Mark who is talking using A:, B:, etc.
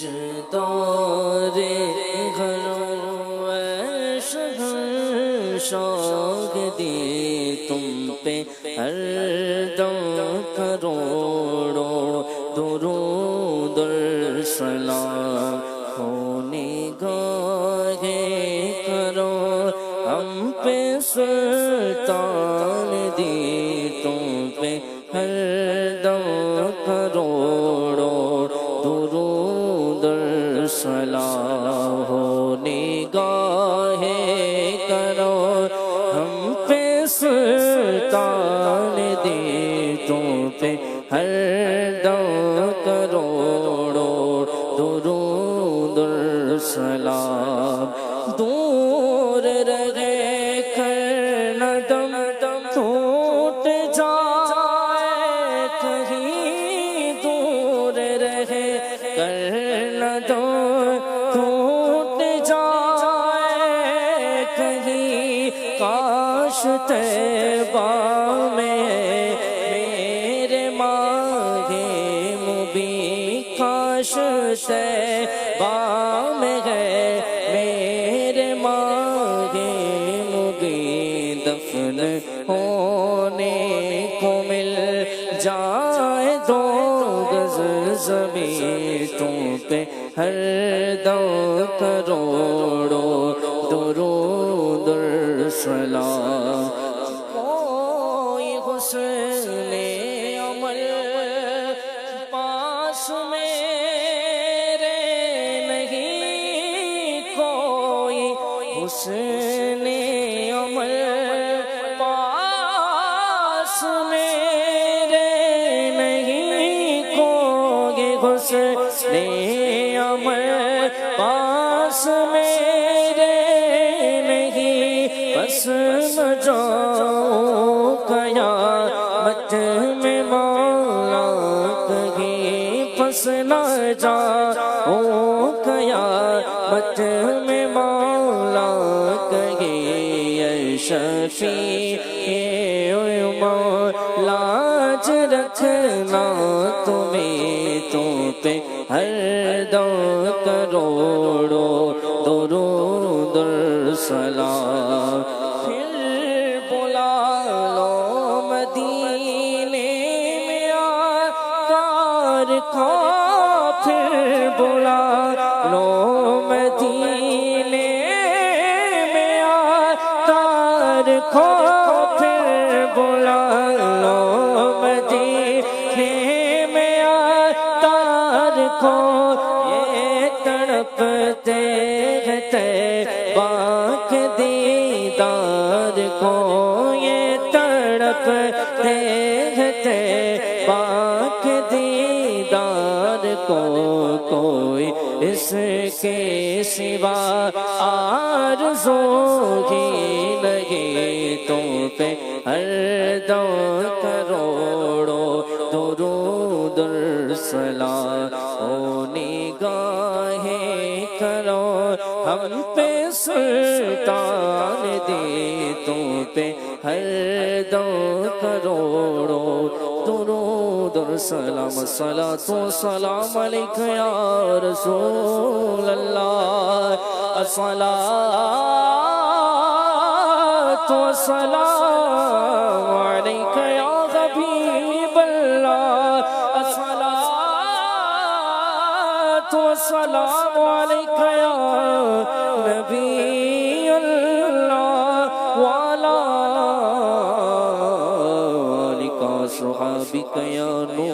A: تاجدار گھروں اے شہنشاہ دی تم پہ ہر دم کروڑوں درود اور سلام ہو نگاہ کرو ہم پہ سلطان دی تم پہ ہر دم کروڑوں درود اور سلام ہو نگاہ کرو ہم پہ سلطان دی تم پہ ہر دم کروڑوں درود اور سلام دور رہے کرنا دم ٹوٹ جائے کہیں دور رہے کرنا دم ٹوٹ جائے کہیں کاش طیبہ میں میرے ماہ مبین کاش طیبہ میں ہے میرے ماہ مبین دفن ہونے کو مل جائے دو گز زمین تم پہ ہر دم کروڑوں درود اور سلام کوئی حسن عمل پاس میرے نہیں کوئی حسن عمل پاس میرے نہیں کوئی حسن عمل پاس میرے نہیں بس نہ جاؤ قیامت میں مولا کہیں پس نہ جاؤ قیامت میں مولا کہیں اے شفیع مولا لاج رکھنا تمہیں تم پہ ہر دم کروڑوں درود اور سلام پھر بلا لو مدینے میں آقا کو پھر بلا لو مدینے میں آقا کو پھر بلا لو مدینے میں آقا کو یہ تڑپتے طیبہ کے دیدار کو یہ تڑپتے طیبہ کے دیدار کو کوئی اس کے سوا آرزو ہی لگے تم پہ ہر دم کروڑوں درود اور سلام ہو نگاہ کرو ہم پہ سلطان دی تم پہ ہر دم کروڑوں درود اور سلام الصلاۃ والسلام علیک یا رسول اللہ الصلاۃ والسلام علیک یا حبیب اللہ الصلاۃ والسلام علیک یا نبی اللہ وعلی آلک صحابک یا نور